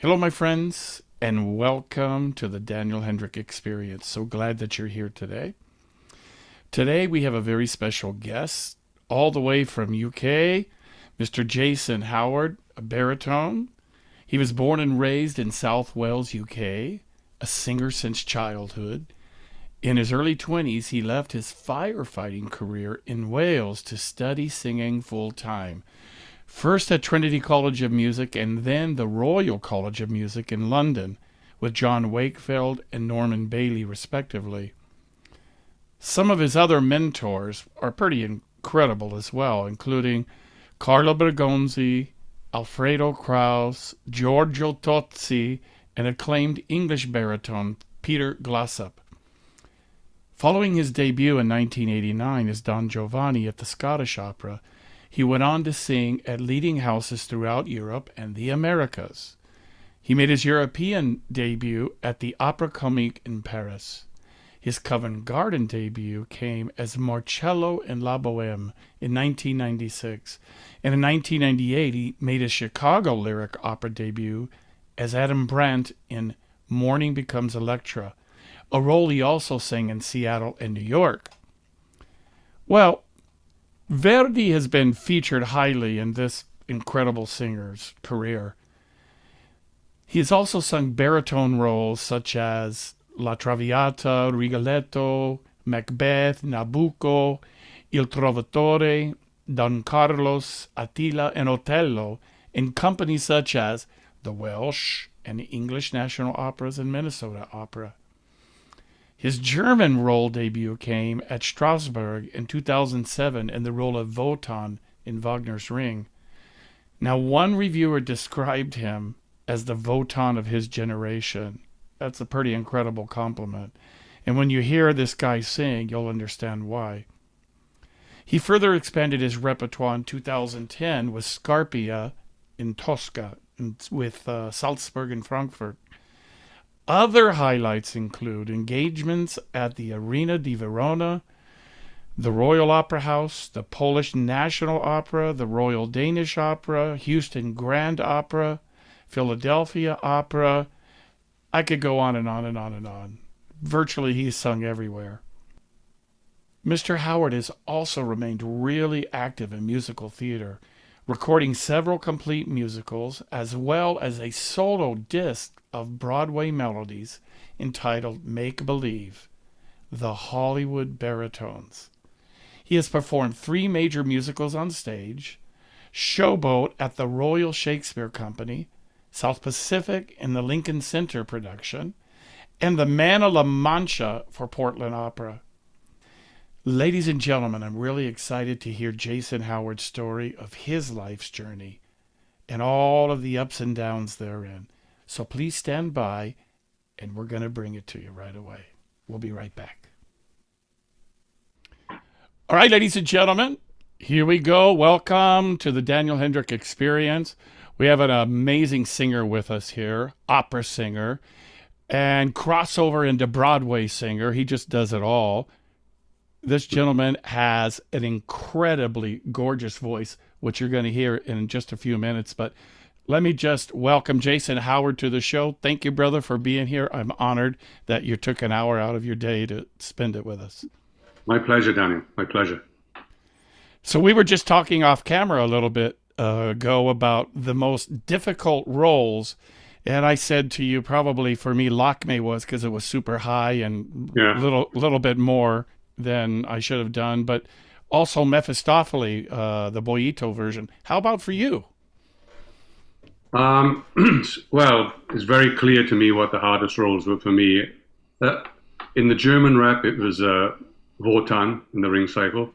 Hello, my friends, and welcome to the Daniel Hendrick Experience. So glad that you're here today. Today, we have a very special guest, all the way from UK, Mr. Jason Howard, a baritone. He was born and raised in South Wales, UK, a singer since childhood. In his early 20s, he left his firefighting career in Wales to study singing full time. First at Trinity College of Music and then the Royal College of Music in London with John Wakefield and Norman Bailey, respectively. Some of his other mentors are pretty incredible as well, including Carlo Bergonzi, Alfredo Kraus, Giorgio Tozzi, and acclaimed English baritone Peter Glossop. Following his debut in 1989 as Don Giovanni at the Scottish Opera, he went on to sing at leading houses throughout Europe and the Americas. He made his European debut at the Opera Comique in Paris. His Covent Garden debut came as Marcello in La Boheme in 1996, and in 1998 he made his Chicago lyric opera debut as Adam Brandt in Morning Becomes Electra, a role he also sang in Seattle and New York. Well, Verdi has been featured highly in this incredible singer's career. He has also sung baritone roles such as La Traviata, Rigoletto, Macbeth, Nabucco, Il Trovatore, Don Carlos, Attila, and Otello in companies such as the Welsh and the English National Operas and Minnesota Opera. His German role debut came at Strasbourg in 2007 in the role of Wotan in Wagner's Ring. Now, one reviewer described him as the Wotan of his generation. That's a pretty incredible compliment. And when you hear this guy sing, you'll understand why. He further expanded his repertoire in 2010 with Scarpia in Tosca with Salzburg and Frankfurt. Other highlights include engagements at the Arena di Verona, the Royal Opera House, the Polish National Opera, the Royal Danish Opera, Houston Grand Opera, Philadelphia Opera. I could go on and on and on and on. Virtually, he's sung everywhere. Mr. Howard has also remained really active in musical theater, recording several complete musicals as well as a solo disc of Broadway melodies entitled Make Believe, The Hollywood Baritones. He has performed 3 major musicals on stage: Showboat at the Royal Shakespeare Company, South Pacific in the Lincoln Center production, and The Man of La Mancha for Portland Opera. Ladies and gentlemen, I'm really excited to hear Jason Howard's story of his life's journey and all of the ups and downs therein. So please stand by, and we're going to bring it to you right away. We'll be right back. All right, ladies and gentlemen, here we go. Welcome to the Daniel Hendrick Experience. We have an amazing singer with us here, opera singer, and crossover into Broadway singer. He just does it all. This gentleman has an incredibly gorgeous voice, which you're going to hear in just a few minutes. But let me just welcome Jason Howard to the show. Thank you, brother, for being here. I'm honored that you took an hour out of your day to spend it with us. My pleasure, Daniel. My pleasure. So we were just talking off camera a little bit ago about the most difficult roles. And I said to you, probably for me, Lakme was because it was super high and Yeah. little bit more than I should have done, but also Mephistopheles, the Boito version. How about for you? Um, well, it's very clear to me what the hardest roles were for me. Uh, in the German rep, it was Wotan in the Ring Cycle.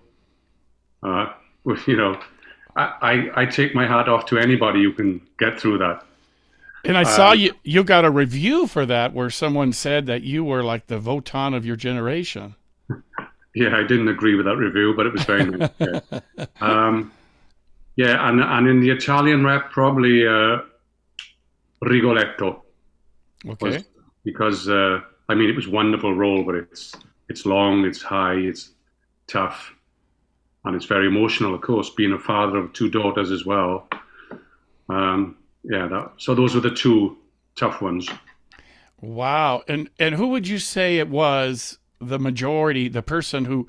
Uh, you know, I take my hat off to anybody who can get through that. And I saw Um, you got a review for that where someone said that you were like the Wotan of your generation. yeah, I didn't agree with that review, but it was very nice. Yeah, yeah, and in the Italian rep, probably Rigoletto was Okay. because I mean it was a wonderful role, but it's long, it's high, it's tough, and it's very emotional. Of course, being a father of 2 daughters as well. Yeah, so those were the two. tough ones. Wow. And who would you say it was the majority, the person who,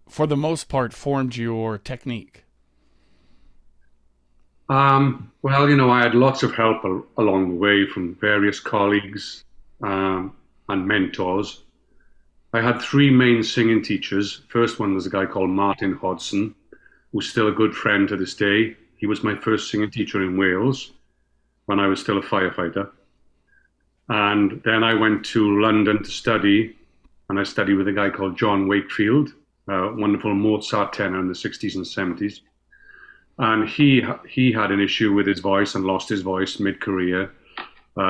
for the most part, formed your technique? Well, I had lots of help along the way from various colleagues and mentors. I had three main singing teachers. First one was a guy called Martin Hodson, who's still a good friend to this day. He was my first singing teacher in Wales when I was still a firefighter. And then I went to London to study, and I studied with a guy called John Wakefield, a wonderful Mozart tenor in the 60s and 70s. And he had an issue with his voice and lost his voice mid-career.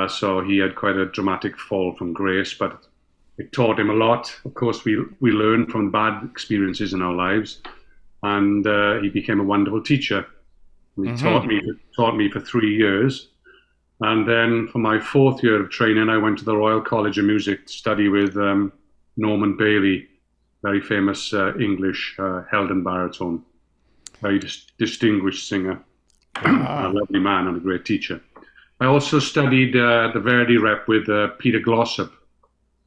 So he had quite a dramatic fall from grace, but it taught him a lot. Of course, we learn from bad experiences in our lives, and he became a wonderful teacher. And he taught me for 3 years, and then for my fourth year of training, I went to the Royal College of Music to study with Norman Bailey, very famous English held and baritone, very distinguished singer, a Wow. lovely man and a great teacher. I also studied the Verdi rep with Peter Glossop,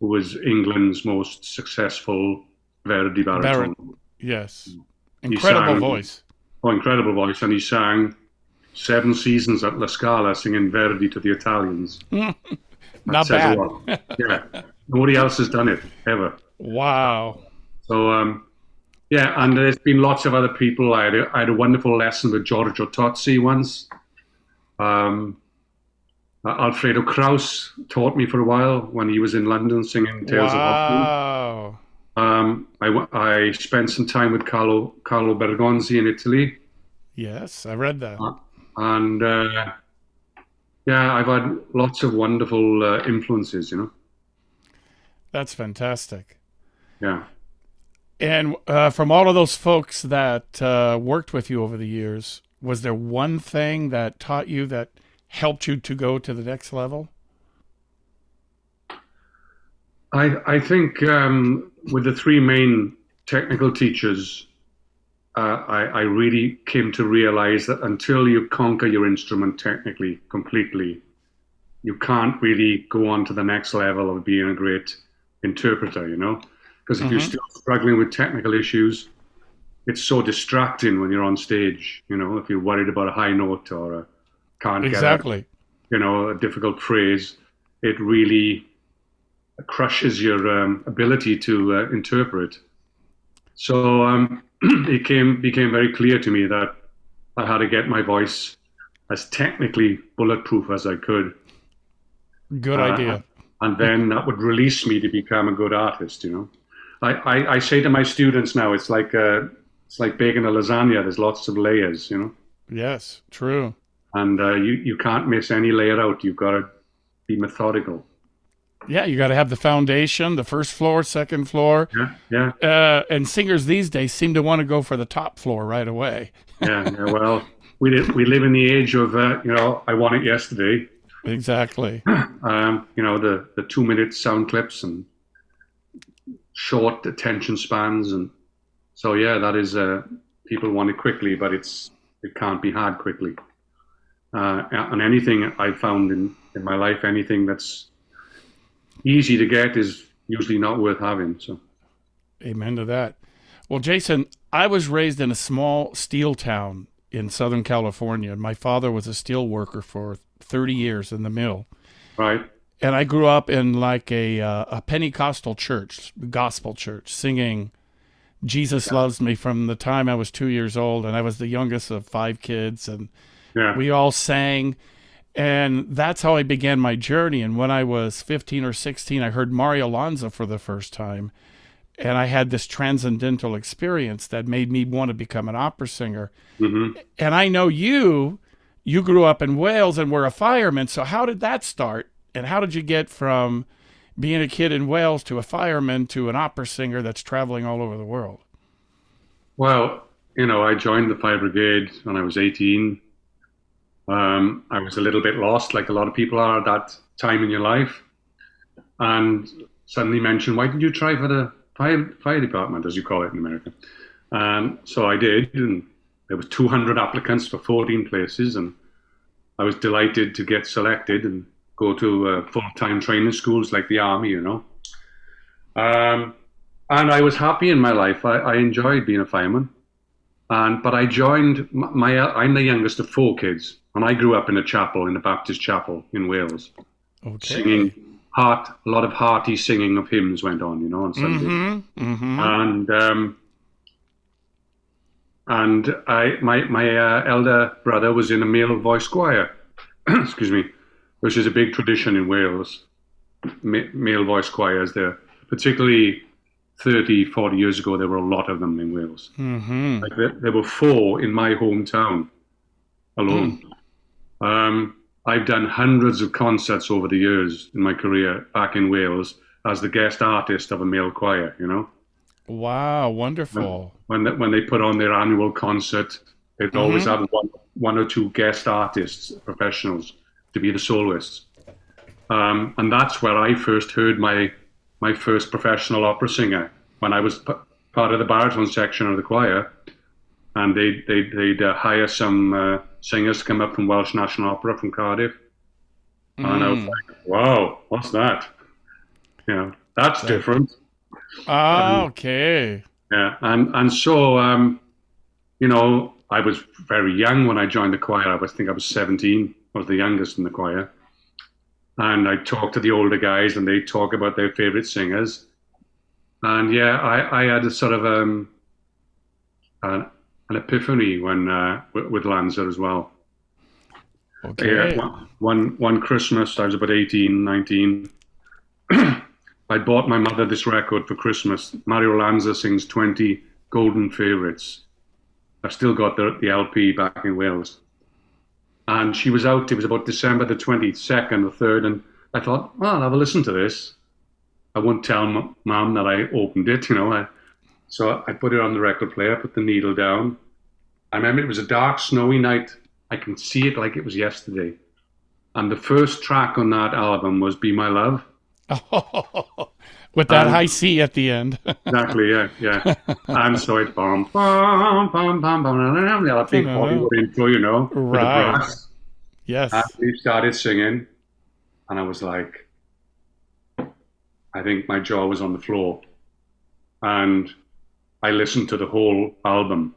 who was England's most successful Verdi Barrett. baritone. Yes. He Incredible sang, voice. oh, incredible voice, and he sang 7 seasons at La Scala singing Verdi to the Italians. That Not says a bad. lot. Yeah, nobody else has done it ever. Wow. So yeah, and there's been lots of other people. I had a wonderful lesson with Giorgio Tozzi once. Um, Alfredo Kraus taught me for a while when he was in London singing Tales of Hoffmann. Wow. I spent some time with Carlo Bergonzi in Italy, Yes, I read that. and yeah, I've had lots of wonderful influences. That's fantastic. Yeah. And from all of those folks that worked with you over the years, was there one thing that taught you that helped you to go to the next level? I think with the three main technical teachers, I really came to realize that until you conquer your instrument technically completely, you can't really go on to the next level of being a great interpreter. Because if you're Hmm. still struggling with technical issues, it's so distracting when you're on stage. If you're worried about a high note or can't get Exactly. a difficult phrase, it really crushes your ability to interpret. So became very clear to me that I had to get my voice as technically bulletproof as I could, Good uh, idea. and then that would release me to become a good artist. I say to my students now, it's like baking a lasagna. There's lots of layers, Yes, true. and you can't miss any layer out. You've got to be methodical. Yeah, you got to have the foundation, the first floor, second floor. Yeah, yeah, And singers these days seem to want to go for the top floor right away. yeah. Well, we live in the age of I want it yesterday. Exactly. The 2 minute sound clips and short attention spans, and so yeah, that is people want it quickly, but it can't be had quickly. And anything I found in my life, anything that's easy to get is usually not worth having. So Amen to that. Well, Jason, I was raised in a small steel town in Southern California, and my father was a steel worker for 30 years in the mill. right, And I grew up in like a Pentecostal church, gospel church, singing Jesus Loves Me from the time I was 2 years old. And I was the youngest of five kids. And yeah, we all sang. And that's how I began my journey. And when I was 15 or 16, I heard Mario Lanza for the first time. And I had this transcendental experience that made me want to become an opera singer. hmm And I know you grew up in Wales and were a fireman. So how did that start? And how did you get from being a kid in Wales to a fireman to an opera singer that's traveling all over the world? Well, I joined the fire brigade when I was 18. I was a little bit lost, like a lot of people are at that time in your life, and suddenly mentioned, "Why didn't you try for the fire department, as you call it in America?" And so I did, and there was 200 applicants for 14 places, and I was delighted to get selected and go to full-time training schools like the army, and I was happy in my life. I enjoyed being a fireman. But I joined I'm the youngest of four kids, and I grew up in a chapel, in the Baptist chapel in Wales, Okay. singing a lot of hearty singing of hymns went on, on Sunday. Mm-hmm. Mm-hmm. And my elder brother was in a male voice choir, excuse me, which is a big tradition in Wales. Male voice choirs there, particularly 30, 40 years ago, there were a lot of them in Wales. Mm-hmm. Like there were four in my hometown Mm. alone. I've done hundreds of concerts over the years in my career back in Wales as the guest artist of a male choir. Wow, When wonderful. when they put on their annual concert, they'd always Mm-hmm. have one or two guest artists, professionals, to be the soloists. And that's where I first heard my first professional opera singer when I was part of the baritone section of the choir, and they'd hire some singers to come up from Welsh National Opera from Cardiff, and I was Mm. like, "Wow, what's that? That's That. different." Ah, And okay. yeah, and so I was very young when I joined the choir. Think I was 17. I was the youngest in the choir, and I talked to the older guys, and they talk about their favorite singers. And yeah, I had a sort of an, an epiphany when with Lanza as well. Yeah, Okay. one Christmas, I was about 18, 19. I bought my mother this record for Christmas. Mario Lanza sings 20 golden favorites. I've still got the LP back in Wales. And she was out, it was about December the 22nd or 3rd, and I thought, well, I'll have a listen to this. I won't tell mum that I opened it. So I put it on the record player, put the needle down. I remember it was a dark, snowy night. I can see it like it was yesterday. And the first track on that album was Be My Love. With that And high C at the end. exactly, yeah, yeah. And so it's that big Ta-da-da. Hollywood intro, with the Right. brass. And Yes. we started singing, and I was like, I think my jaw was on the floor. And I listened to the whole album.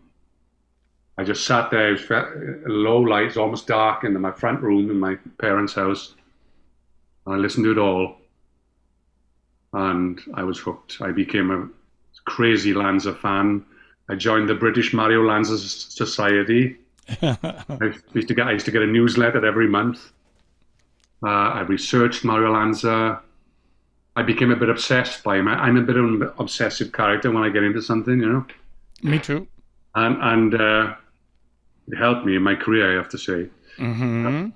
I just sat there, it was low lights, almost dark in my front room in my parents' house. And I listened to it all. And I was hooked. I became a crazy Lanza fan. I joined the British Mario Lanza Society. I used to get a newsletter every month. I researched Mario Lanza. I became a bit obsessed by him. I'm a bit of an obsessive character when I get into something. Me too. And it helped me in my career, I have to say. Mm-hmm.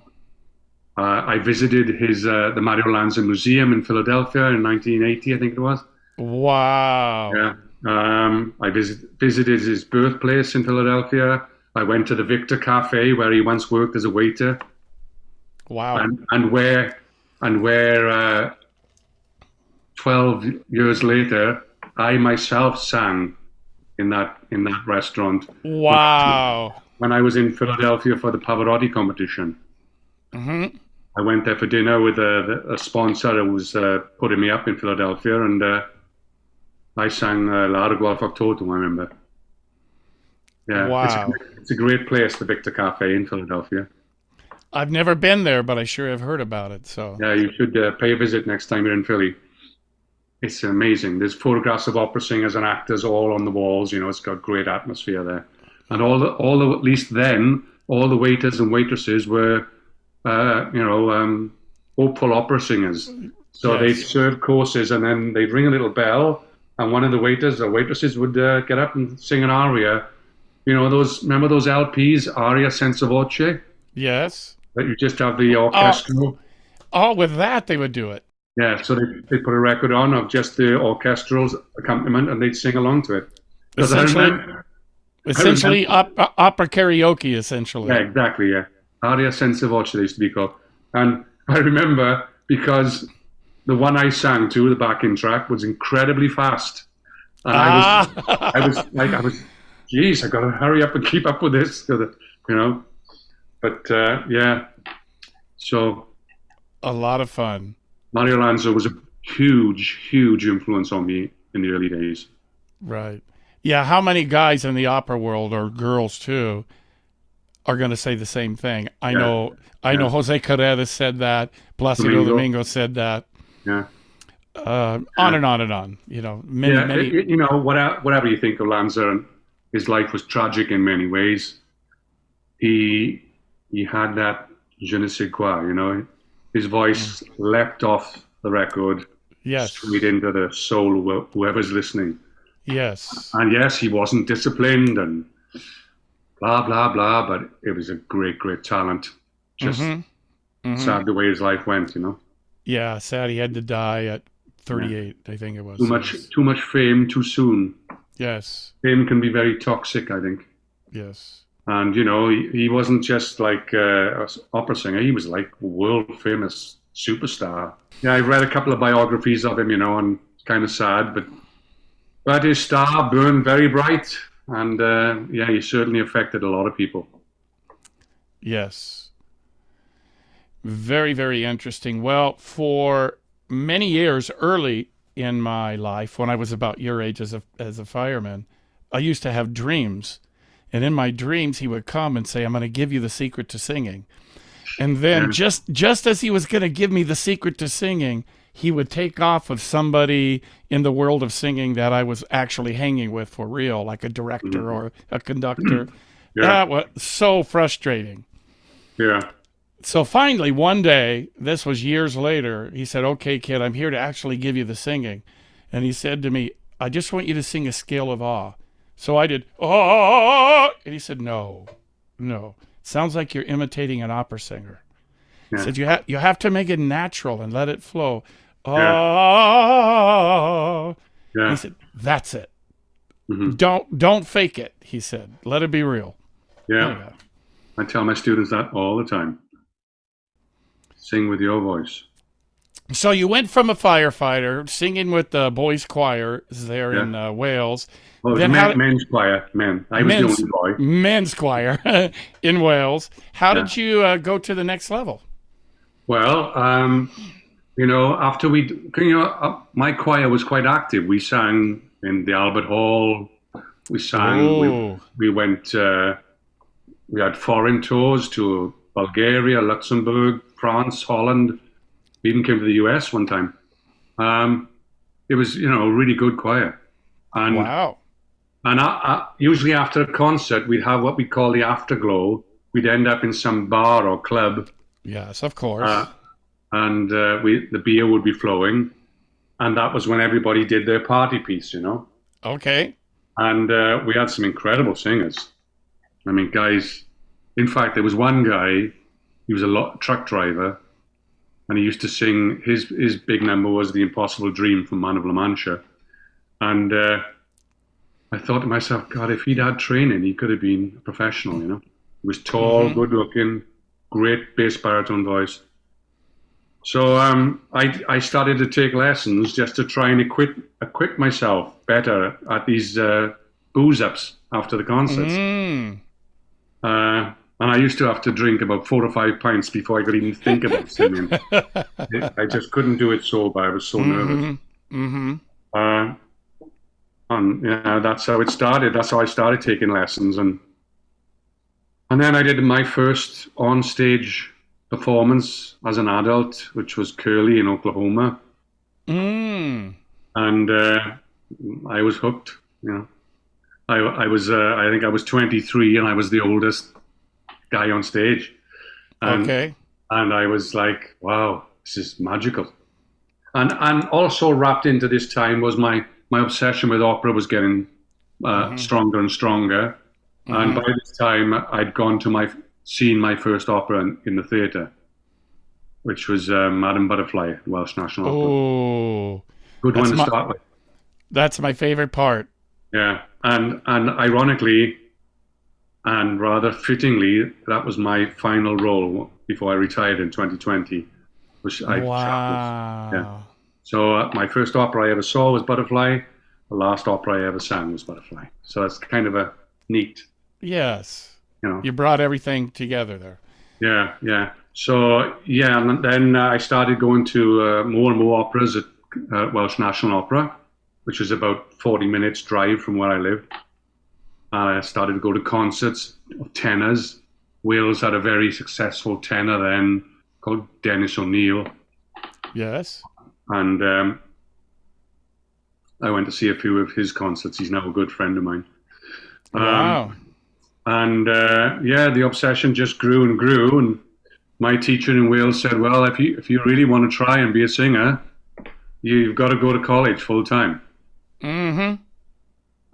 I visited the Mario Lanza Museum in Philadelphia in 1980, I think it was. Wow. Yeah. I visited his birthplace in Philadelphia. I went to the Victor Cafe where he once worked as a waiter, Wow. and where 12 years later, I myself sang in that restaurant Wow. when I was in Philadelphia for the Pavarotti competition. Mm-hmm. I went there for dinner with a sponsor who was putting me up in Philadelphia, and I sang Largo al Factotum, I remember. Yeah, Wow. it's a great place, the Victor Cafe in Philadelphia. I've never been there, but I sure have heard about it. So. Yeah, you should pay a visit next time you're in Philly. It's amazing. There's photographs of opera singers and actors all on the walls. It's got great atmosphere there. And at least then, all the waiters and waitresses were, hopeful opera singers. So they'd Yes. serve courses, and then they'd ring a little bell, and one of the waiters or waitresses would get up and sing an aria. Remember those LPs, Aria Senza Voce, Yes. that you just have the Oh, orchestral. oh, with that they would do it. Yeah, so they put a record on of just the orchestral accompaniment, and they'd sing along to it. Because Essentially, I remember, opera karaoke. Essentially. yeah, exactly, yeah. Aria Senza Voce they used to be called. And I remember because the one I sang to, the backing track, was incredibly fast. And Ah. geez, I got to hurry up and keep up with this, you know. But yeah, so A lot of fun. Mario Lanza was a huge, huge influence on me in the early days. Right. Yeah. How many guys in the opera world, or girls too, are going to say the same thing? I Yeah, know. I yeah. know. Jose Carreras said that. Placido Domingo. Domingo said that. Yeah, On yeah, and on and on. You know, many, yeah. many. You know, whatever you think of Lanza, his life was tragic in many ways. He he had that je ne sais quoi, you know. His Mm. voice leapt off the record straight Yes. into the soul of whoever's listening. Yes. And yes, he wasn't disciplined and blah blah blah, but it was a great, great talent. Just Mm-hmm. Mm-hmm. sad the way his life went, you know. Yeah. Sad he had to die at Yeah, 38. I think it was. He was. too much fame too soon. Yes. Fame can be very toxic, I think. Yes. And you know, he wasn't just like an opera singer; he was like a world famous superstar. Yeah, I've read a couple of biographies of him, you know, and it's kind of sad, but his star burned very bright, and yeah, he certainly affected a lot of people. Yes. Very, very interesting. Well, for many years early in my life, when I was about your age as a fireman, I used to have dreams. And in my dreams, he would come and say, "I'm going to give you the secret to singing." And then Yeah, just as he was going to give me the secret to singing, he would take off with somebody in the world of singing that I was actually hanging with for real, like a director mhm. or a conductor. Yeah, That was so frustrating. yeah, So finally, one day, this was years later, he said, "Okay, kid, I'm here to actually give you the singing." And he said to me, "I just want you to sing a scale of awe." So I did, "Oh," and he said, "No, no. Sounds like you're imitating an opera singer." He yeah, said, "You have to make it natural and let it flow." yeah, Oh. He yeah, said, "That's it. hmm Don't fake it." He said, "Let it be real." yeah. Anyway. I tell my students that all the time. Sing with your voice. So you went from a firefighter singing with the boys' choir there Yeah. in Wales, Well, it was then how men's choir, men. I was the men's only boy. men's choir in Wales. How Yeah. did you go to the next level? Well, you know, after you know, my choir was quite active. We sang in the Albert Hall. We sang. Oh, We went. We had foreign tours to Bulgaria, Luxembourg, France, Holland. We even came to the US one time. Um, it was, you know, a really good choir. And wow. usually after a concert, we'd have what we call the afterglow. We'd end up in some bar or club, Yes, of uh, course. and the beer would be flowing, and that was when everybody did their party piece, you know. Okay. And we had some incredible singers. I mean, guys. In fact, there was one guy. He was a truck driver, and he used to sing. His big number was "The Impossible Dream" from Man of La Mancha, and I thought to myself, God, if he'd had training, he could have been a professional, you know. He was tall, Mm-hmm. good looking, great bass baritone voice. So I started to take lessons just to try and equip myself better at these booze ups after the concerts. Mm. And I used to have to drink about 4 or 5 pints before I could even think about singing. I just couldn't do it sober. I was so nervous. Mm-hmm. Mm-hmm. Uh, and yeah, that's how it started. That's how I started taking lessons, and then I did my first on-stage performance as an adult, which was Curly in Oklahoma, Mm. and I was hooked. You know, I was I think I was 23, and I was the oldest guy on stage, and Okay. I was like, wow, this is magical. And also wrapped into this time was my obsession with opera was getting Mm-hmm. stronger and stronger. And Mm-hmm. by this time, I'd gone to seen my first opera in the theatre, which was Madame Butterfly, Welsh National Opera. Oh, Good one that's to my start with. that's my favorite part. Yeah, and ironically, and rather fittingly, that was my final role before I retired in 2020, which I was. Yeah. Wow. So my first opera I ever saw was Butterfly. The last opera I ever sang was Butterfly. So that's kind of a neat, Yes. you know. You brought everything together there. Yeah, yeah. So yeah, and then I started going to more and more operas at Welsh National Opera, which is about 40 minutes drive from where I live. I started to go to concerts of tenors. Wales had a very successful tenor then called Dennis O'Neill, Yes. and I went to see a few of his concerts. He's now a good friend of mine. Um, Wow. and yeah, the obsession just grew and grew. And my teacher in Wales said, "Well, if you really want to try and be a singer, you've got to go to college full time." Mm-hmm.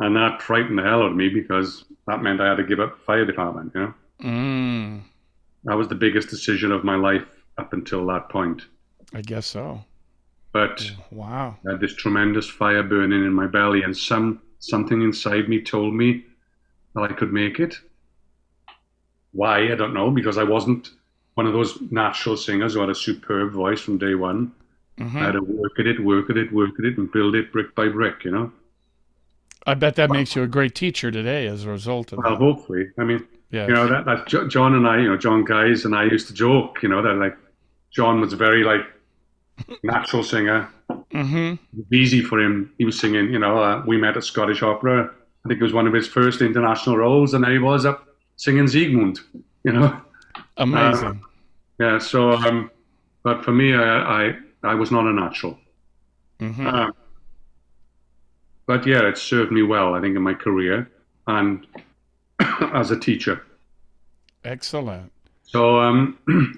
And that frightened the hell out of me because that meant I had to give up the fire department. Mm. That was the biggest decision of my life up until that point. I guess so. But Wow. I had this tremendous fire burning in my belly, and something inside me told me that I could make it. Why, I don't know, because I wasn't one of those natural singers who had a superb voice from day one. I Mm-hmm. had to work at it, work at it, work at it, and build it brick by brick. I bet that makes you a great teacher today as a result of Well, that. hopefully. I mean, Yes. John and I, John Guys and I used to joke, that like John was a very like natural singer. Mm-hmm. Easy for him. He was singing, we met at Scottish Opera. I think it was one of his first international roles, and there he was up singing Siegmund, you know. Uh, Amazing. yeah, so, but for me, I was not a natural. Mm-hmm. Uh, but yeah, it served me well, I think, in my career and as a teacher. Excellent. So,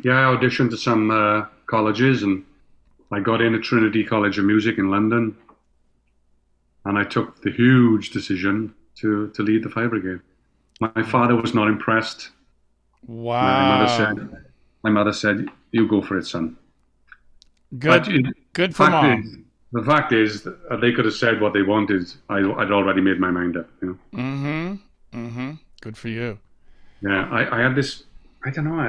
yeah, I auditioned to some colleges, and I got in at Trinity College of Music in London, and I took the huge decision to lead the fire brigade. My father was not impressed. My mother Wow. said, my mother said, "You go for it, son." But Good. Good for fact mom. is, the fact is, they could have said what they wanted. I'd already made my mind up. Mm-hmm. Mm-hmm. Good for you. Yeah, I had this. I don't know. I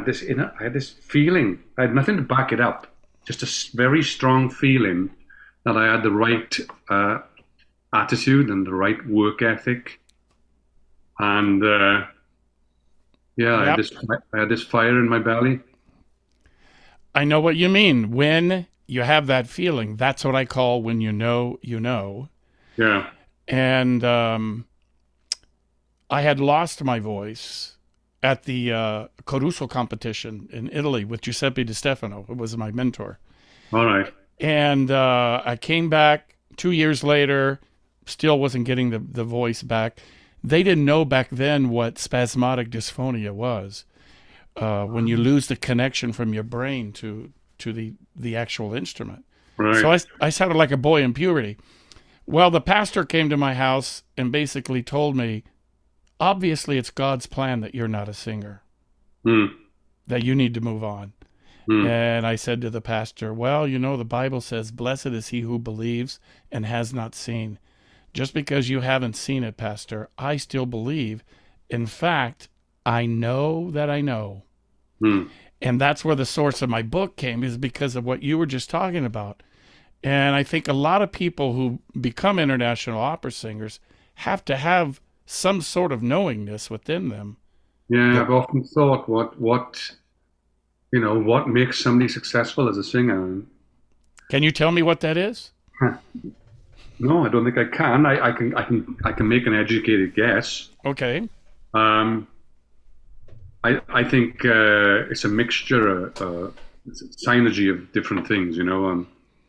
had this feeling. I had nothing to back it up. Just a very strong feeling that I had the right attitude and the right work ethic, and yeah, Yep. I had this fire in my belly. I know what you mean. When you have that feeling, that's what I call when you know, you know. Yeah. And I had lost my voice at the Caruso competition in Italy with Giuseppe Di Stefano, who was my mentor. All right. And I came back 2 years later, still wasn't getting the voice back. They didn't know back then what spasmodic dysphonia was. When you lose the connection from your brain to the actual instrument. So Right. I sounded like a boy in puberty. Well, the pastor came to my house and basically told me, obviously it's God's plan that you're not a singer, Hmm. that you need to move on. Hmm. And I said to the pastor, well, the Bible says, blessed is he who believes and has not seen. Just because you haven't seen it, Pastor, I still believe. In fact, I know that I know. Hmm. And that's where the source of my book came, is because of what you were just talking about. And I think a lot of people who become international opera singers have to have some sort of knowingness within them. Yeah, That I've often thought what makes somebody successful as a singer. Can you tell me what that is? Huh. No, I don't think I can. I can make an educated guess. Okay. Um, I think it's a mixture, it's a synergy of different things.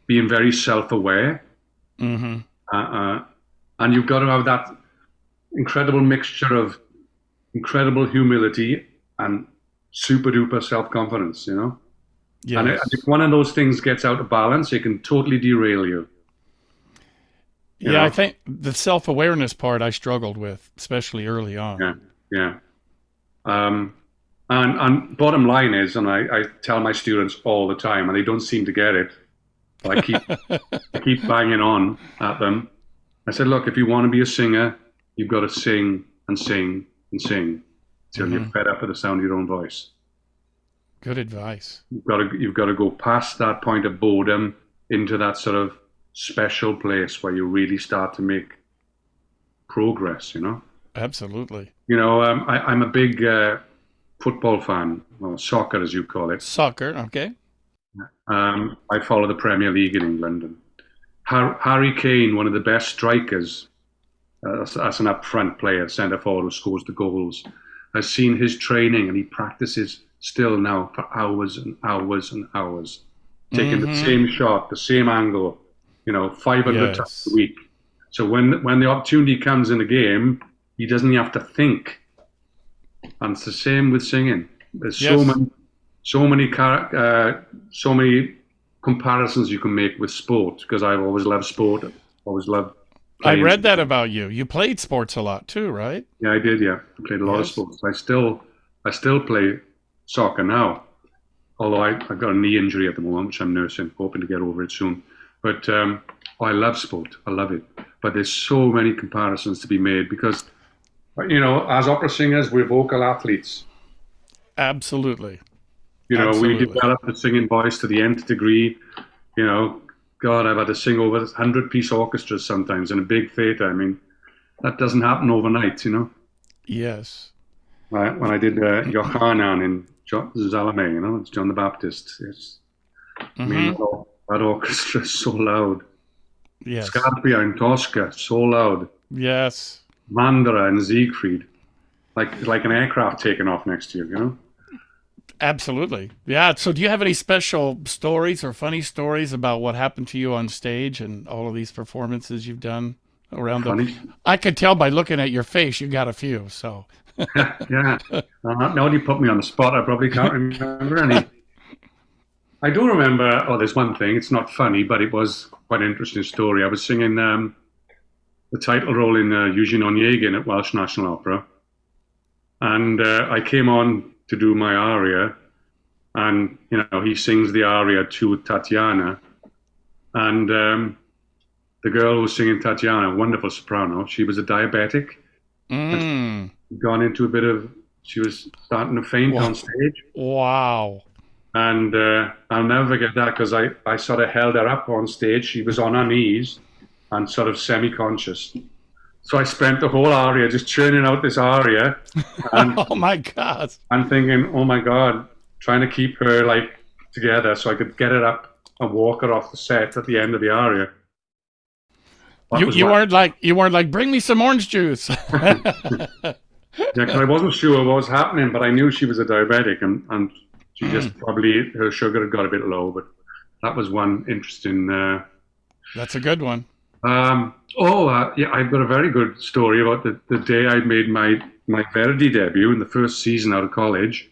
Being very self-aware, Mm-hmm. uh, and you've got to have that incredible mixture of incredible humility and super duper self-confidence. And if Yes. one of those things gets out of balance, it can totally derail you. You Yeah, I know? think the self-awareness part I struggled with, especially early on. Yeah, yeah. Um, and bottom line is, and I tell my students all the time, and they don't seem to get it. But I keep banging on at them. I said, look, if you want to be a singer, you've got to sing and sing and sing till you're Mm-hmm. fed up with the sound of your own voice. Good advice. You've got to go past that point of boredom into that sort of special place where you really start to make progress. Absolutely. I'm a big football fan, or soccer as you call it. Soccer. Okay. I follow the Premier League in England. And Harry Kane, one of the best strikers, as an up-front player, centre forward who scores the goals, has seen his training and he practices still now for hours and hours and hours, taking the Mm-hmm. same shot, the same angle, 500 times a Yes. week. So when the opportunity comes in a game, he doesn't have to think. And it's the same with singing. There's Yes. so many comparisons you can make with sport because I've always loved sport. Always loved I playing read that sport. about you. You played sports a lot too, right? Yeah, I did. Yeah, I played a lot of Yes. sports. I still play soccer now. Although I've got a knee injury at the moment, which I'm nursing, hoping to get over it soon. But I love sport. I love it. But there's so many comparisons to be made because, as opera singers, we're vocal athletes. Absolutely. We Absolutely. develop the singing voice to the nth degree. You know, God, I've had to sing over 100-piece orchestras sometimes in a big theatre. I mean, that doesn't happen overnight. Yes. Right, when I did Yochanan in John Zalame, it's John the Baptist. I mean, Mm-hmm. that orchestra is so loud. Yes. Scarpia in Tosca, so loud. Yes. Mandra and Siegfried, like an aircraft taking off next to you. Absolutely. Yeah. So, do you have any special stories or funny stories about what happened to you on stage and all of these performances you've done around the? Funny. I could tell by looking at your face, you got a few. So, Yeah. Now you put me on the spot, I probably can't remember any. I do remember, there's one thing. It's not funny, but it was quite an interesting story. I was singing the title role in Eugene Onegin at Welsh National Opera. And I came on to do my aria, and he sings the aria to Tatiana, and the girl who was singing Tatiana, wonderful soprano, she was a diabetic, and mm, she'd gone into a bit of, she was starting to faint on stage, wow. and I'll never forget that because I sort of held her up on stage. She was on her knees and sort of semi-conscious. So I spent the whole aria just churning out this aria, and Oh my God. I'm thinking, oh my God, trying to keep her like together so I could get her up and walk her off the set at the end of the aria. That You was you what, weren't like bring me some orange juice. yeah, 'cause I wasn't sure what was happening, but I knew she was a diabetic and she just probably, her sugar had got a bit low, but that was one interesting. That's a good one. Yeah, I've got a very good story about the day I made my Verdi debut in the first season out of college.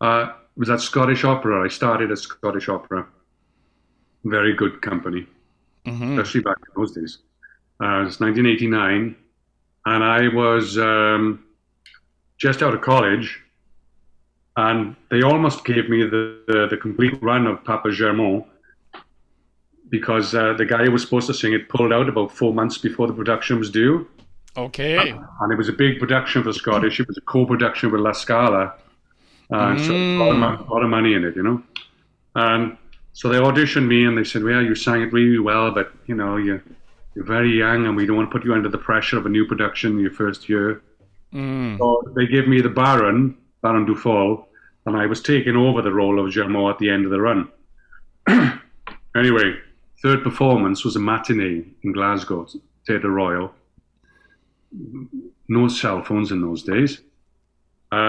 It was at Scottish Opera. I started at Scottish Opera. Very good company, Hmm. especially back in those days. It's 1989, and I was just out of college, and they almost gave me the complete run of Papa Germont because the guy who was supposed to sing it pulled out about 4 months before the production was due. Okay. And it was a big production for Scottish. It was a co-production with La Scala, so Mm. a lot of money in it. And so they auditioned me, and they said, "Well, you sang it really well, but you're very young, and we don't want to put you under the pressure of a new production in your first year." Mm. So they gave me the Baron Dufall, and I was taking over the role of Germont at the end of the run. Anyway, third performance was a matinee in Glasgow, Theatre Royal. No cell phones in those days.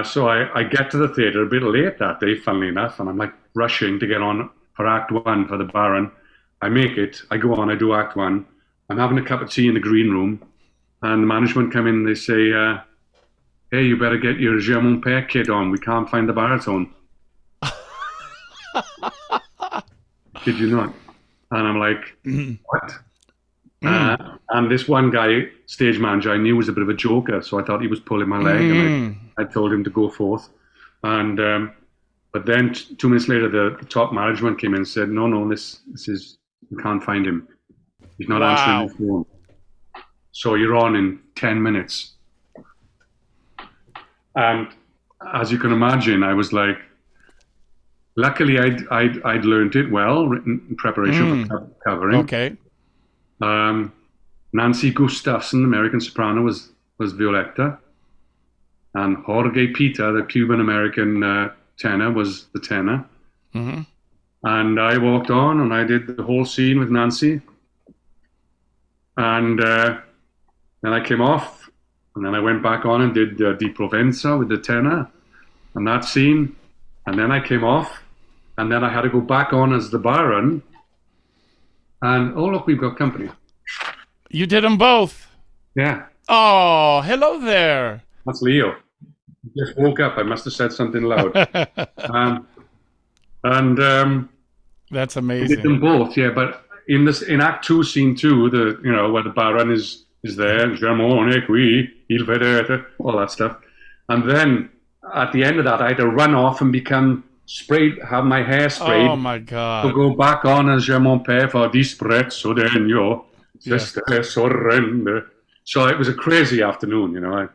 So I get to the theatre a bit late that day, funnily enough, and I'm like rushing to get on for Act One for the Baron. I make it. I go on. I do Act One. I'm having a cup of tea in the green room, and the management come in. And they say, "Hey, you better get your Germont Père kit on. We can't find the baritone." Kid you not? And I'm like, Mm. "What?" Mm. And this one guy, stage manager, I knew was a bit of a joker, so I thought he was pulling my leg, and Mm. I told him to go forth. And but then 2 minutes later, the top management came in and said, "No, no, this is we can't find him. He's not answering Wow. his phone. So you're on in 10 minutes." And as you can imagine, I was like, luckily I'd learned it well, written in preparation for Mm. covering. Okay. Nancy Gustafson, American soprano, was Violetta. and Jorge Pita, the Cuban American tenor, was the tenor. Hmm. And I walked on and I did the whole scene with Nancy. And then I came off, and then I went back on and did Di Provenza with the tenor and that scene. And then I came off, and then I had to go back on as the Baron. And oh, look, we've got company. You did them both. Yeah, Oh, hello there. that's Leo. Just woke up. I must have said something loud. Um, and That's I did them amazing. both, yeah. But in Act Two, Scene Two, where the Baron is there, Germone qui il vedete, all that stuff, and then at the end of that, I had to run off and become sprayed, have my hair Oh sprayed my to God. go back on as Je mon père for disprezzo degno, Yeah. se sorrende. So it was a crazy afternoon, you know.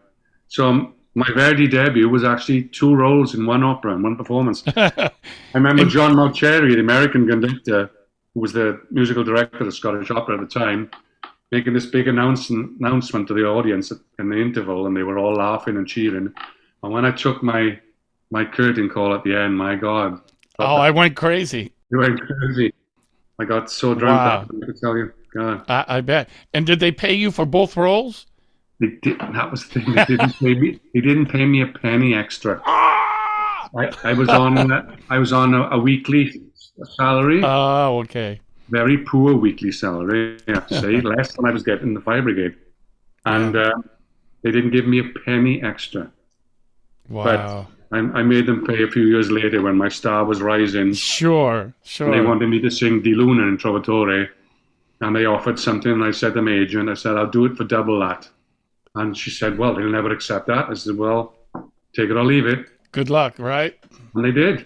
So my Verdi debut was actually two roles in one opera and one performance. I remember And John Mauceri, the American conductor, who was the musical director of the Scottish Opera at the time, making this big announcement to the audience in the interval, and they were all laughing and cheering. And when I took my curtain call at the end, my God, oh, I went crazy. it went crazy. I got so drunk Wow. after, I could tell you. God, I bet. And did they pay you for both roles? that was the thing. They didn't pay me. They didn't pay me a penny extra. Ah! I was on a weekly salary, Oh, okay. very poor weekly salary, I have to say, less than I was getting in the fire brigade, and Yeah. they didn't give me a penny extra. But Wow. I made them pay a few years later when my star was rising, Sure. and they Sure. wanted me to sing Di Luna in Trovatore, and they offered something, and I said to my agent, I said, I'll do it for double that. And she said, well, they'll never accept that. I said, well, take it or leave it. Good luck, right? And they did.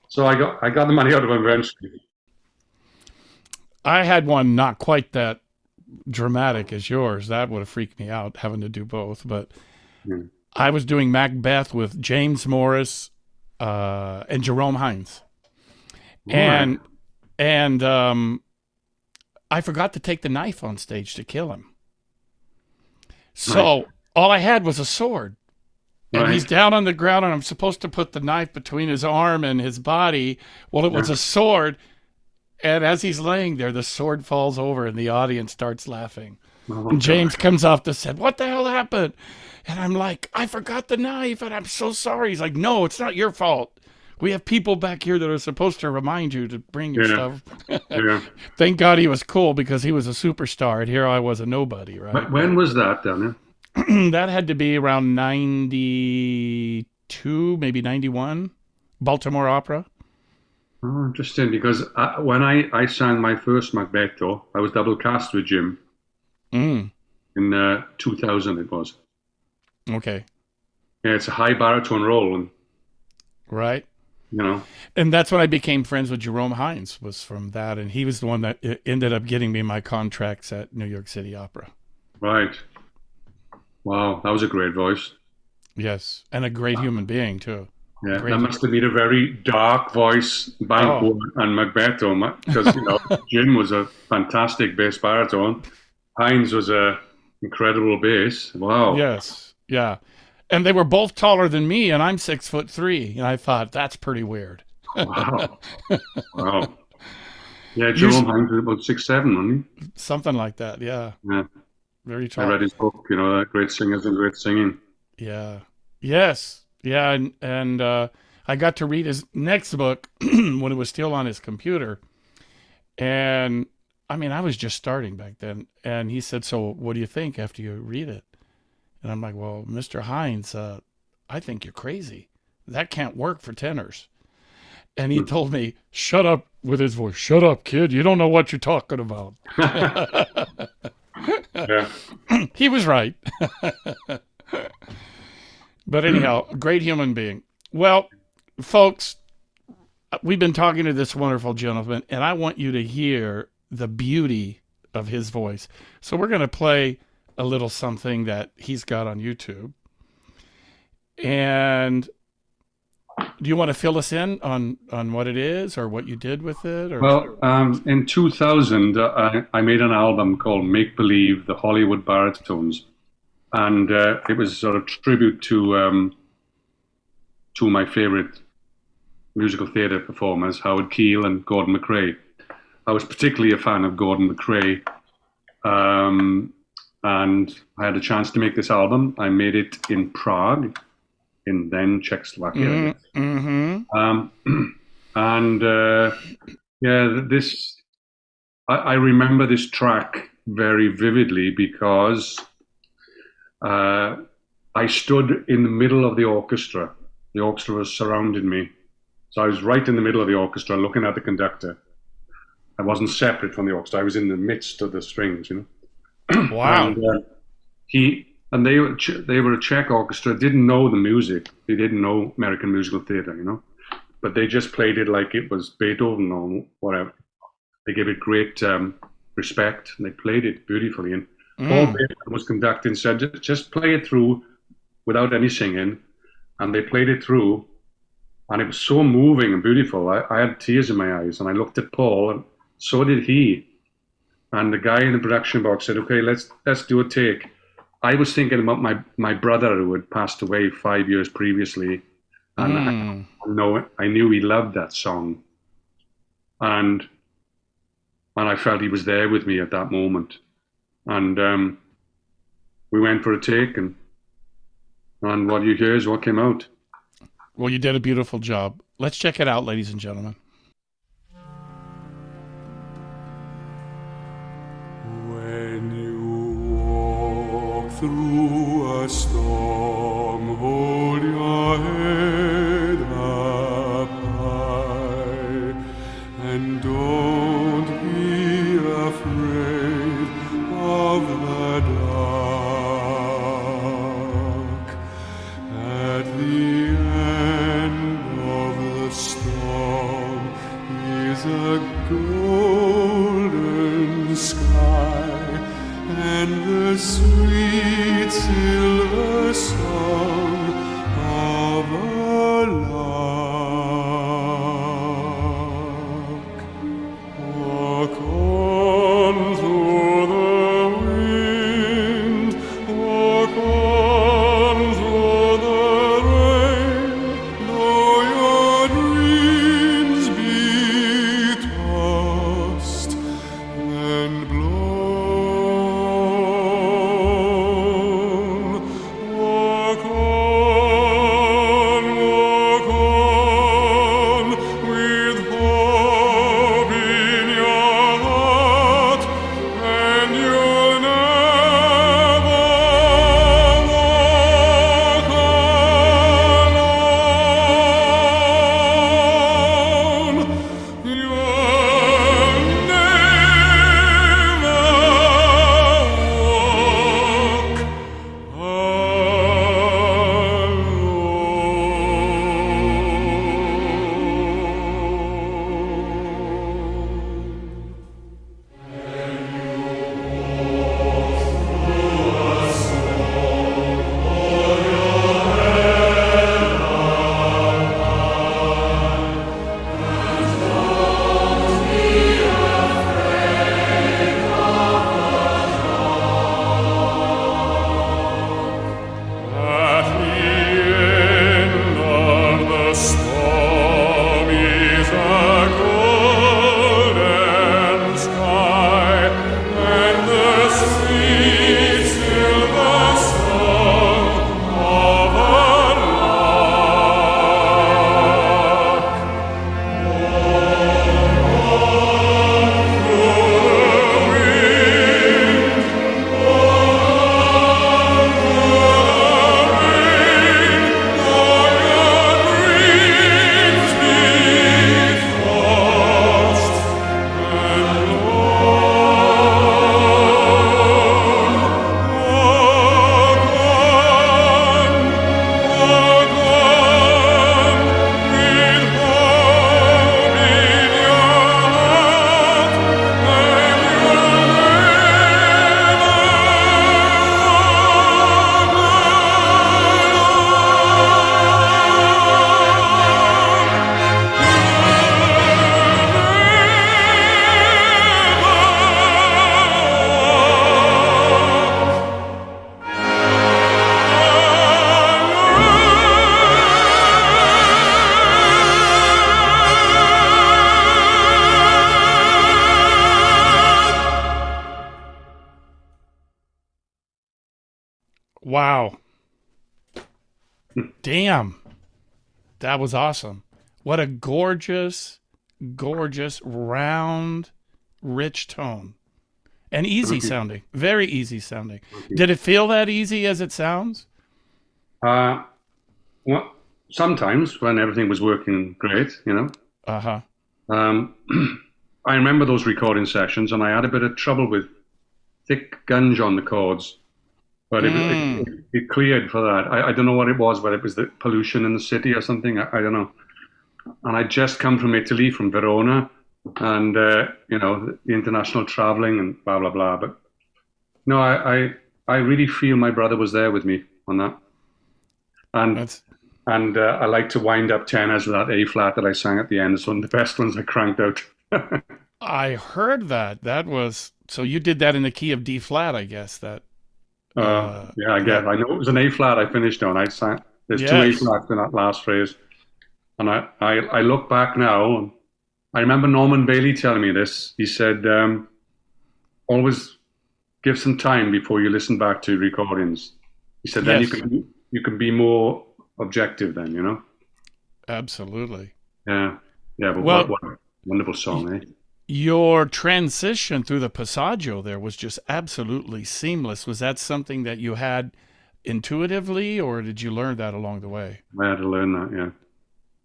So I got the money out of them eventually. I had one not quite that dramatic as yours. That would have freaked me out having to do both. But Hmm. I was doing Macbeth with James Morris and Jerome Hines, All right. and I forgot to take the knife on stage to kill him. Right. So all I had was a sword. And he's Right. down on the ground, and I'm supposed to put the knife between his arm and his body. Well, it was Yeah. a sword. And as he's laying there, the sword falls over, and the audience starts laughing. Oh, And James God. comes off the set, "What the hell happened?" And I'm like, "I forgot the knife, and I'm so sorry." He's like, "No, it's not your fault. We have people back here that are supposed to remind you to bring your Yeah. stuff." Yeah. Thank God he was cool because he was a superstar, and here I was a nobody, right? When was that, Daniel? That had to be around 92, maybe 91. Baltimore Opera. Oh, interesting. Because when I sang my first Macbetto, I was double cast with Jim Mm, in 2000. It was. okay, Yeah, it's a high baritone role, and right. you know, And that's when I became friends with Jerome Hines, was from that. And he was the one that ended up getting me my contracts at New York City Opera. right. Wow, that was a great voice. Yes. And a great human being, too. Yeah, that Great. must have been a very dark voice, Oh, Banco and Macbetto, because Jim was a fantastic bass baritone. Hines was a incredible bass. Wow, yes. Yeah. And they were both taller than me, and I'm 6'3". And I thought, that's pretty weird. wow, wow. Yeah, Us- Jerome Hines was about 6'7", wasn't Something like that. Yeah. he? Yeah, Very I tall. read his book. Great singers and great singing. Yeah. Yes. Yeah. And I got to read his next book when it was still on his computer. And I mean, I was just starting back then. And he said, "So what do you think after you read it?" And I'm like, "Well, Mr. Hines, I think you're crazy. That can't work for tenors." And he told me, "Shut up," with his voice. "Shut up, kid. You don't know what you're talking about." Yeah, He was right. But anyhow, a great human being. Well, folks, we've been talking to this wonderful gentleman, and I want you to hear the beauty of his voice. So we're going to play a little something that he's got on YouTube. And do you want to fill us in on what it is or what you did with it? Or well, in 2000, I made an album called Make Believe, the Hollywood Baritones. and it was sort of tribute to my favorite musical theatre performers, Howard Keel and Gordon McRae. I was particularly a fan of Gordon McRae, and I had a chance to make this album. I made it in Prague, in then Czechoslovakia. Um, and yeah, this I remember this track very vividly because I stood in the middle of the orchestra. The orchestra was surrounding me, so I was right in the middle of the orchestra, looking at the conductor. I wasn't separate from the orchestra. I was in the midst of the strings, you know. Wow. And they were a Czech orchestra. Didn't know the music. They didn't know American musical theater, you know. But they just played it like it was Beethoven or whatever. They gave it great respect, and they played it beautifully. And Paul Bateman was conducting, said, just play it through without any singing. And they played it through, and it was so moving and beautiful. I had tears in my eyes, and I looked at Paul, and so did he. And the guy in the production box said, "Okay, let's do a take." I was thinking about my brother who had passed away 5 years previously, and I knew he loved that song, and I felt he was there with me at that moment, and we went for a take, and what you hear is what came out. Well, you did a beautiful job. Let's check it out, ladies and gentlemen. When you walk through a storm, hold your head up high, and don't be afraid of the dark. At the end of the storm is a golden sky, and the sweet silver song of a lark. Walk on through the wind, walk on through the rain, though your dreams be tossed Wow. Damn. That was awesome. What a gorgeous, gorgeous, round, rich tone. And easy sounding. Very easy sounding. Did it feel that easy as it sounds? Uh, well, sometimes when everything was working great, you know. Uh-huh. Um, I remember those recording sessions, and I had a bit of trouble with thick gunge on the chords, but it cleared for that. I don't know what it was, whether it was the pollution in the city or something. I don't know. And I just come from Italy, from Verona, and you know, the international traveling and blah blah blah. But no, I really feel my brother was there with me on that, and That's I like to wind up tenors with that A flat that I sang at the end. It's one of the best ones I cranked out. I heard that. That was so you did that in the key of D flat, I guess. That Yeah, I get. I know it was an A flat I finished on. I sang. There's two A yes. flats in that last phrase, and I look back now, and I remember Norman Bailey telling me this. He said, always give some time before you listen back to recordings. He said then Yes. you can be more objective then, you know. Absolutely. Yeah, yeah. But Well, what a wonderful song, eh? your transition through the passaggio there was just absolutely seamless. Was that something that you had intuitively, or did you learn that along the way? I had to learn that. Yeah,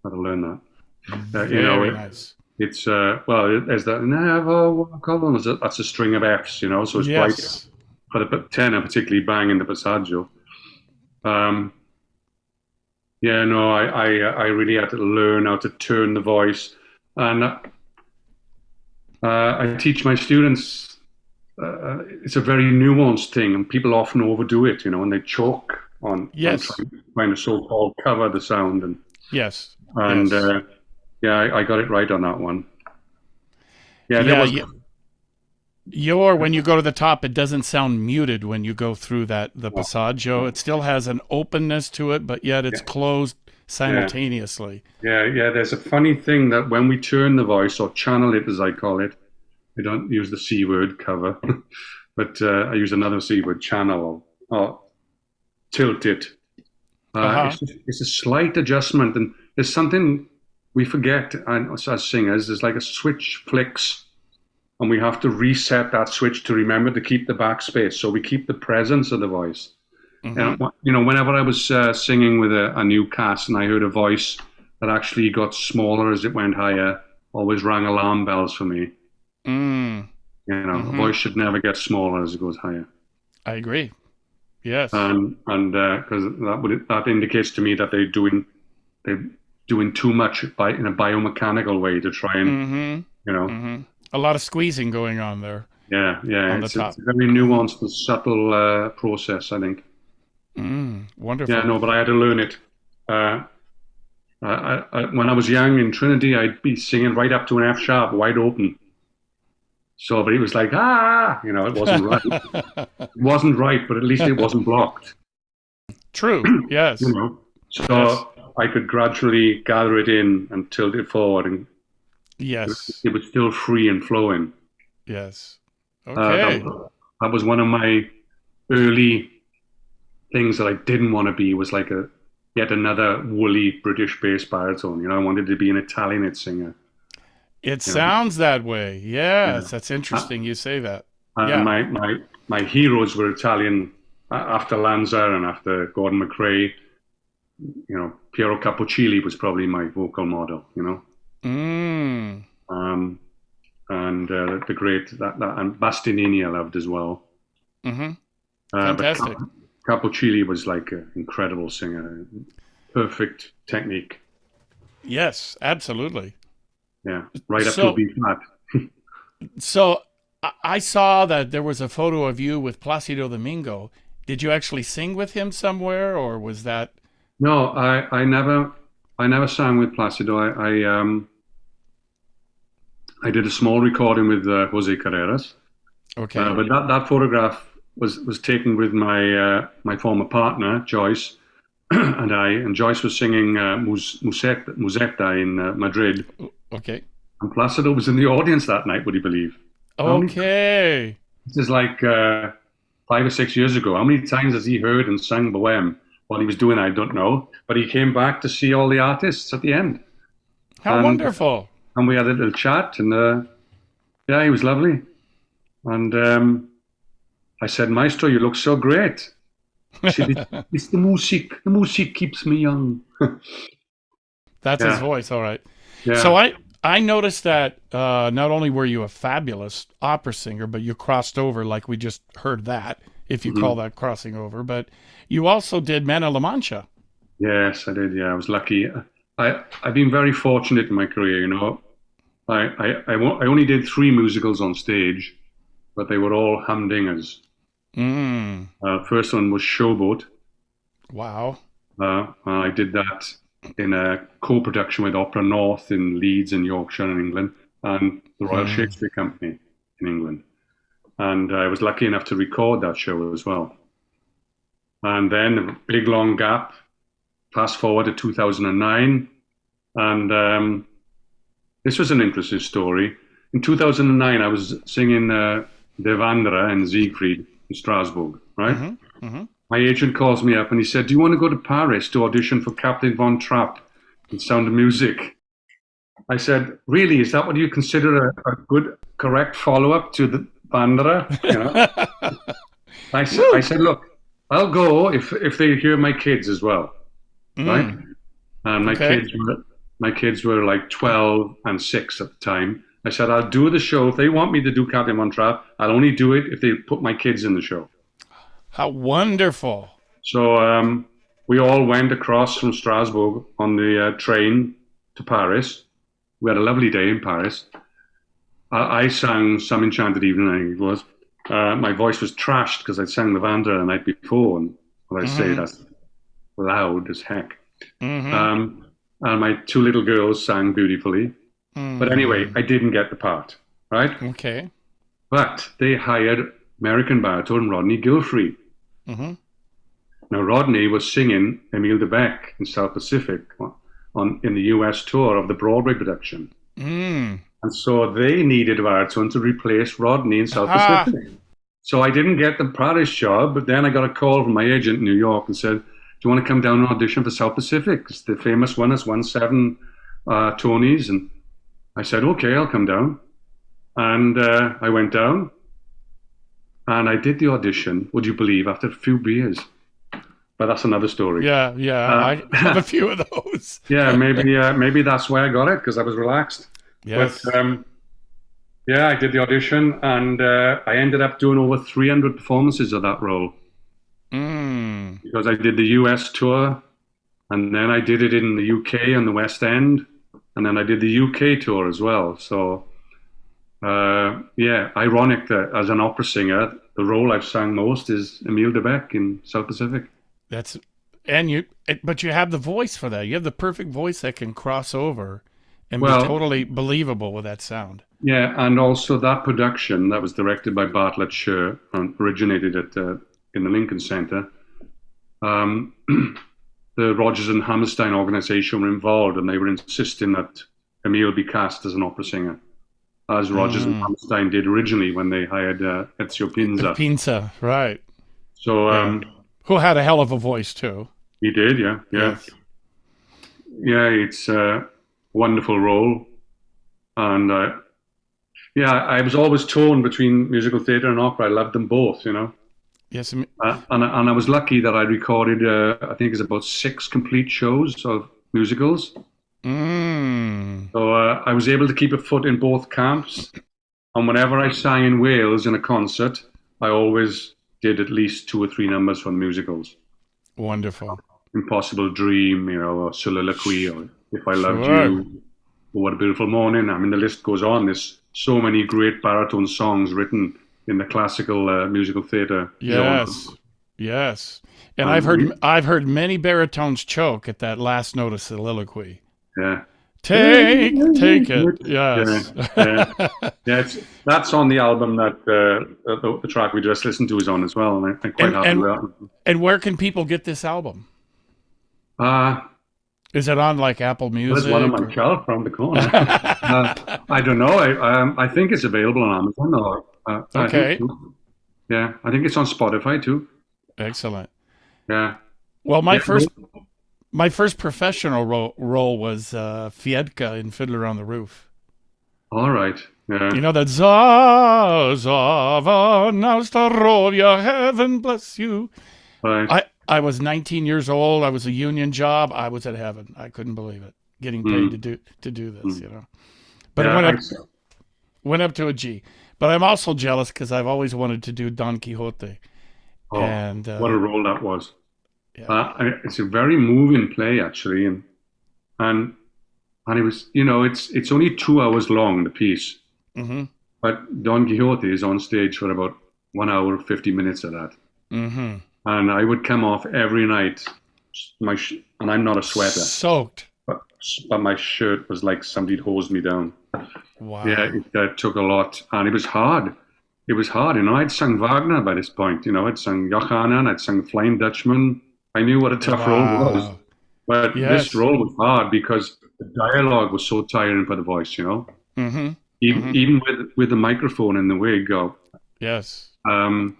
I had to learn that. You know, Very nice. it's well, there's that never walk alone. That's a string of Fs, you know. So it's bright Yes. for the tenor, particularly bang in the passaggio. Um, yeah, no, I really had to learn how to turn the voice, and I teach my students. It's a very nuanced thing, and people often overdo it, you know, and they choke on Yes. trying to so-called cover the sound, Yes. and Yes. yeah, I got it right on that one. Yeah, there Yeah. was. Your when you go to the top, it doesn't sound muted when you go through the passaggio. It still has an openness to it, but yet it's closed Yeah, simultaneously. yeah. There's a funny thing that when we turn the voice or channel it, as I call it, I don't use the C word cover, but I use another C word channel or tilt it. Uh-huh. It's a slight adjustment, and there's something we forget as singers. There's like a switch flicks, and we have to reset that switch to remember to keep the backspace, so we keep the presence of the voice. Mm-hmm. And you know, whenever I was singing with a new cast and I heard a voice that actually got smaller as it went higher, always rang alarm bells for me. Mm. You know, a Mm-hmm. voice should never get smaller as it goes higher, I agree. Yes. and because that indicates to me that they're doing too much in a biomechanical way to try and Mm-hmm. you know. Mm-hmm. A lot of squeezing going on there Yeah, on the it's top. a very Mm-hmm. nuanced and subtle process, I think. Yeah, Wonderful. no, but I had to learn it. Uh, when I was young in Trinity, I'd be singing right up to an F sharp, wide open. So, but it was like, you know, it wasn't right. It wasn't right, but at least it wasn't blocked, True. you Yes. know. Yes. So I could gradually gather it in and tilt it forward, and Yes. it was still free and flowing. Yes. Uh, Okay. that was one of my early things that I didn't want to be, was like a yet another woolly British bass baritone. You know, I wanted to be an Italianate singer. It You know, sounds that way. yeah. Yes. That's Uh, interesting you say that. and Yeah. my heroes were Italian after Lanza and after Gordon McRae. You know, Piero Capocilli was probably my vocal model. You know, Mm. um, and the great and Bastianini I loved as well. Mm-hmm. But Fantastic. Capocilli was like an incredible singer, perfect technique. Yes, absolutely. Yeah, right up to a So, B flat. I saw that there was a photo of you with Placido Domingo. Did you actually sing with him somewhere, or was that No, I never sang with Placido. I did a small recording with Jose Carreras, okay? but that photograph was taken with my former partner Joyce, and Joyce was singing Musetta in Madrid, Okay. and Placido was in the audience that night. Would you believe? How many? Okay. This is like 5 or 6 years ago. How many times has he heard and sung Bohème? What he was doing, I don't know. But he came back to see all the artists at the end. How And, wonderful. and we had a little chat, and yeah, he was lovely. And I said, Maestro, you look so great. He said, it's the music. The music keeps me young. That's his Yeah. voice, all right. Yeah. So I noticed that not only were you a fabulous opera singer, but you crossed over like we just heard that, if you call that crossing over, but you also did Mana La Mancha. Yes, I did. Yeah, I was lucky. I've been very fortunate in my career. You know, I only did 3 musicals on stage, but they were all humdingers. Mm. First one was Showboat. Wow. I did that in a co-production with Opera North in Leeds in Yorkshire in England and the Royal Shakespeare Company in England. And I was lucky enough to record that show as well. And then a big long gap, fast forward to 2009. And this was an interesting story. In 2009, I was singing Der Wanderer and Siegfried in Strasbourg, right? My agent calls me up and he said, do you want to go to Paris to audition for Captain Von Trapp in Sound of Music? I said, really, is that what you consider a good, correct follow-up to the Wanderer? You know? I said, look, I'll go if they hear my kids as well, right? And my kids were like 12 and 6 at the time. I said, I'll do the show. If they want me to do Captain Von Trapp, I'll only do it if they put my kids in the show. How wonderful. So we all went across from Strasbourg on the train to Paris. We had a lovely day in Paris. I sang Some Enchanted Evening, I think it was. My voice was trashed because I'd sang the Wanderer the night before, and what I say, that's loud as heck. And my 2 little girls sang beautifully. But anyway, I didn't get the part, right? Okay. But they hired American baritone Rodney Gilfrey. Now, Rodney was singing Emile de Becque in South Pacific in the US tour of the Broadway production. And so they needed a baritone to replace Rodney in South Pacific. So I didn't get the Paris job, but then I got a call from my agent in New York and said, do you want to come down and audition for South Pacific? It's the famous one has won 7 Tonys. And I said, okay, I'll come down. And I went down. And I did the audition, would you believe, after a few beers. But that's another story. Yeah. I have a few of those. Yeah, maybe that's why I got it, because I was relaxed. Yes. But yeah, I did the audition, and I ended up doing over 300 performances of that role. Because I did the US tour, and then I did it in the UK on the West End, and then I did the UK tour as well. So yeah, ironic that as an opera singer, the role I've sang most is Emile de Becque in South Pacific. But you have the voice for that. You have the perfect voice that can cross over and be totally believable with that sound. Yeah, and also that production that was directed by Bartlett Sher and originated in the Lincoln Center. The Rodgers and Hammerstein organization were involved, and they were insisting that Emile be cast as an opera singer, as Rodgers and Hammerstein did originally when they hired Ezio Pinza. Pinza, right. So, who had a hell of a voice too. He did, yeah. Yes. Yeah, it's a wonderful role. And yeah, I was always torn between musical theatre and opera. I loved them both, you know. Yes. And I was lucky that I recorded, I think it's about 6 complete shows of musicals. So I was able to keep a foot in both camps. And whenever I sang in Wales in a concert, I always did at least 2 or 3 numbers from musicals. Wonderful. Impossible Dream, you know, or Soliloquy, or If I Loved You, or What a Beautiful Morning. I mean, the list goes on. There's so many great baritone songs written in the classical musical theatre. Yes, yes. And I've heard many baritones choke at that last note of Soliloquy. Yeah. Take it. Yes. Yeah, that's on the album that the track we just listened to is on as well, and I'm quite happy with that. And where can people get this album? Is it on like Apple Music? There's one on my shelf around the corner. I don't know. I think it's available on Amazon. Or okay. Yeah, I think it's on Spotify too. Excellent. Yeah. Well, Yeah. my first professional role was Fiedka in Fiddler on the Roof. All right. You Yeah. know that Zava Nastarovia, heaven bless you. Right. I was 19 years old. I was a union job. I was at heaven. I couldn't believe it. Getting paid Mm, to do this, mm. you know. But it Yeah. went up to a G. But I'm also jealous because I've always wanted to do Don Quixote, Oh, and what a role that was. yeah. It's a very moving play actually, and and it was, it's only 2 hours long, the piece, Mm-hmm. but Don Quixote is on stage for about 1 hour 50 minutes of that, Mm-hmm. and I would come off every night, and I'm not a sweater, Soaked. but but my shirt was like somebody'd hosed me down. Yeah, Wow. it took a lot, and it was hard. It was hard, I'd sung Wagner by this point, I'd sung Johanna, I'd sung Flying Dutchman. I knew what a tough role was, Wow. but this Yes. role was hard because the dialogue was so tiring for the voice. Mm-hmm. Even Mm-hmm. even with the microphone and the wig, Yes. um,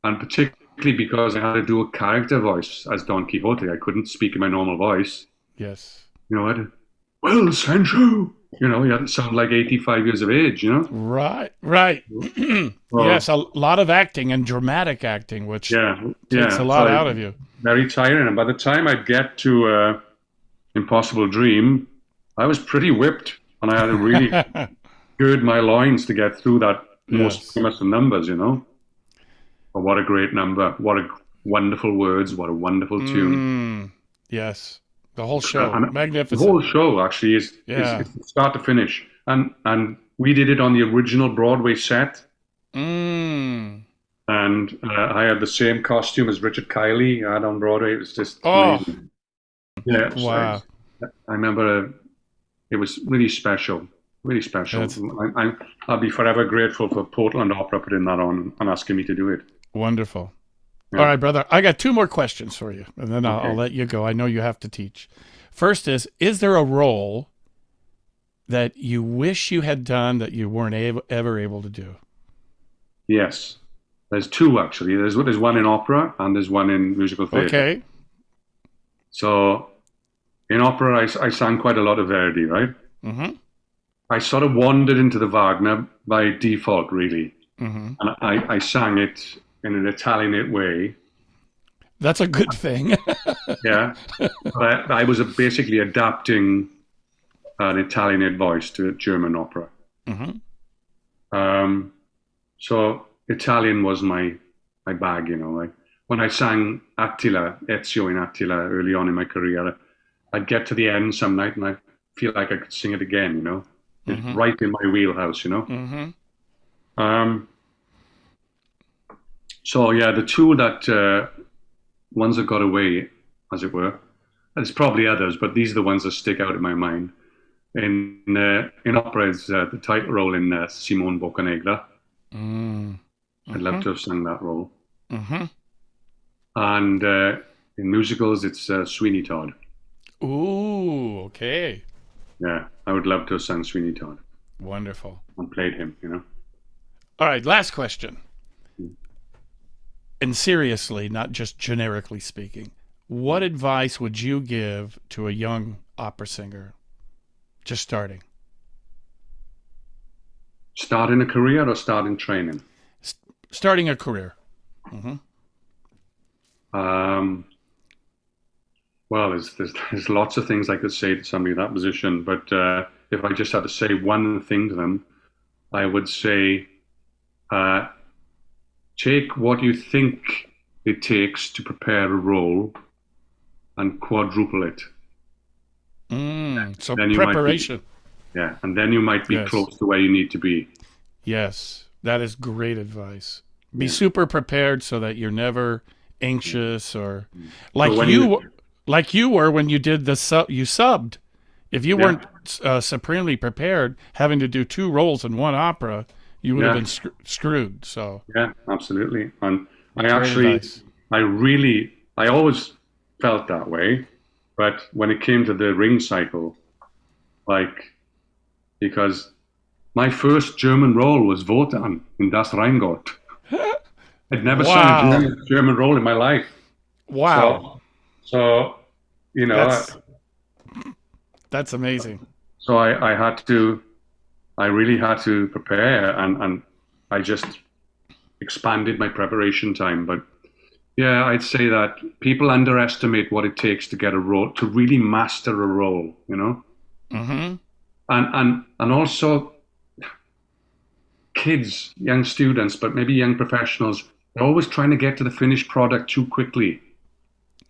and particularly because I had to do a character voice as Don Quixote, I couldn't speak in my normal voice. Yes. I had to, well, Sancho, you had to sound like 85 years of age. Right. Right. So Yes. A lot of acting and dramatic acting, which yeah, takes a yeah. lot out of you. Very tiring. And by the time I'd get to Impossible Dream, I was pretty whipped, and I had to really gird my loins to get through that most Yes. famous of numbers. But what a great number! What a wonderful words! What a wonderful tune! Yes. The whole show. And the Magnificent. whole show actually Yeah. is start to finish. And we did it on the original Broadway set, Mm. and I had the same costume as Richard Kiley had on Broadway. It was just Oh, amazing. Yeah, wow. I remember it was really special, really special. That's I'll be forever grateful for Portland Opera putting that on and asking me to do it. wonderful. All Yeah. right, brother. I got two more questions for you, and then I'll Okay. let you go. I know you have to teach. First is there a role that you wish you had done that you weren't ever able to do? Yes. There's two actually. There's one in opera and there's one in musical theatre. Okay. So in opera, I sang quite a lot of Verdi, right? Mm-hmm. I sort of wandered into the Wagner by default, really, Mm-hmm. and I sang it in an Italianate way. That's a good thing. Yeah, but I was basically adapting an Italianate voice to a German opera. Mm-hmm. So Italian was my bag. Like when I sang Attila, Ezio in Attila early on in my career, I'd get to the end some night and I feel like I could sing it again. It's Mm-hmm. right in my wheelhouse. Mm-hmm. Um, so yeah, the two that ones that got away, as it were. There's probably others, but these are the ones that stick out in my mind. In opera, it's the title role in Simone Boccanegra. Mm-hmm. I'd love to have sung that role. Mm-hmm. And in musicals, it's Sweeney Todd. Ooh, okay. Yeah, I would love to have sung Sweeney Todd Wonderful. and played him. All right, last question. And seriously, not just generically speaking, what advice would you give to a young opera singer just starting? Starting a career or starting training? Starting a career. Mm-hmm. Well, there's lots of things I could say to somebody in that position, but if I just had to say one thing to them, I would say take what you think it takes to prepare a role and quadruple it. So Then you might be, preparation. yeah, and then you might be Yes. close to where you need to be. Yes, that is great advice. Be Yeah. super prepared so that you're never anxious or So when like you were when you did you subbed. If you Yeah. weren't supremely prepared, having to do two roles in one opera, you would have Yeah. been screwed. So Yeah, absolutely. And I great actually, advice. I always felt that way, but when it came to the ring cycle, because my first German role was Wotan in Das Rheingold. I'd never Wow. sung a German role in my life. Wow. So you know, That's amazing. so I had to, I really had to prepare, and I just expanded my preparation time. But yeah, I'd say that people underestimate what it takes to get a role, to really master a role, you know? Mm-hmm. And also kids, young students, but maybe young professionals, they're always trying to get to the finished product too quickly.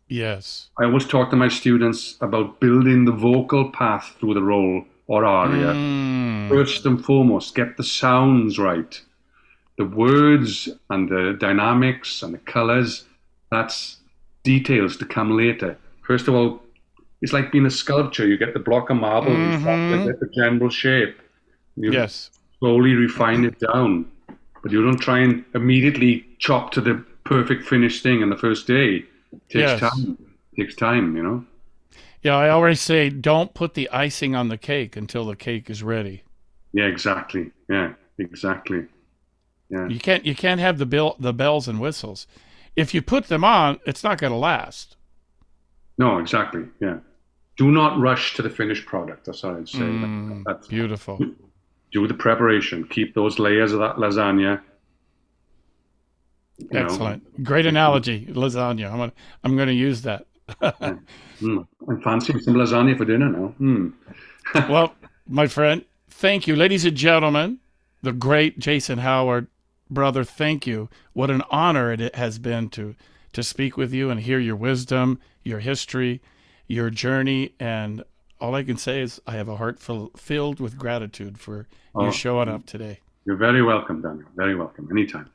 Yes. I always talk to my students about building the vocal path through the role or aria. Mm. First and foremost, get the sounds right. The words and the dynamics and the colors, that's details to come later. First of all, it's like being a sculpture. You get the block of marble and you Mm-hmm. get the general shape. You Yes. slowly refine it down. But you don't try and immediately chop to the perfect finished thing on the first day. It takes Yes. time. It takes time, you know? Yeah, I always say don't put the icing on the cake until the cake is ready. Yeah, exactly. Yeah, exactly. Yeah. You can't have the bells and whistles. If you put them on, it's not going to last. No, exactly. Yeah. Do not rush to the finished product. That's how I'd say. That's, Beautiful. do the preparation. Keep those layers of that lasagna. You know, Excellent. Great analogy, lasagna. I'm going to use that. yeah. I'm fancying some lasagna for dinner now. Well, my friend, thank you. Ladies and gentlemen, the great Jason Howard, brother, thank you. What an honor it has been to speak with you and hear your wisdom, your history, your journey. And all I can say is I have a heart filled with gratitude for you Oh, showing up today. you're very welcome, Daniel. Very welcome. Anytime.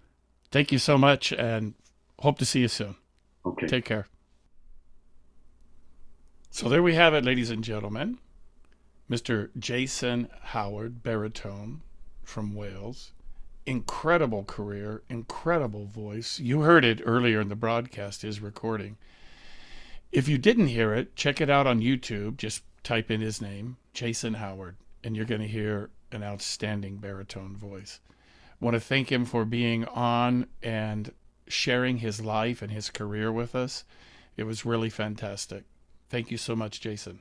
Thank you so much and hope to see you soon. Okay. Take care. So there we have it, ladies and gentlemen. Mr. Jason Howard, baritone from Wales. Incredible career, incredible voice. You heard it earlier in the broadcast, his recording. If you didn't hear it, check it out on YouTube. Just type in his name, Jason Howard, and you're going to hear an outstanding baritone voice. I want to thank him for being on and sharing his life and his career with us. It was really fantastic. Thank you so much, Jason.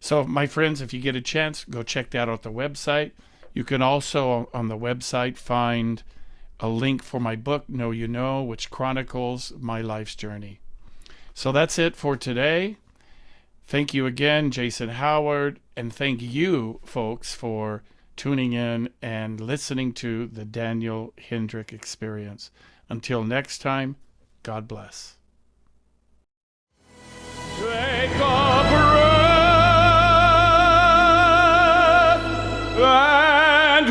So, my friends, if you get a chance, go check that out at the website. You can also, on the website, find a link for my book, Know You Know, which chronicles my life's journey. So that's it for today. Thank you again, Jason Howard, and thank you, folks, for tuning in and listening to the Daniel Hendrick Experience. Until next time, God bless. Take a breath and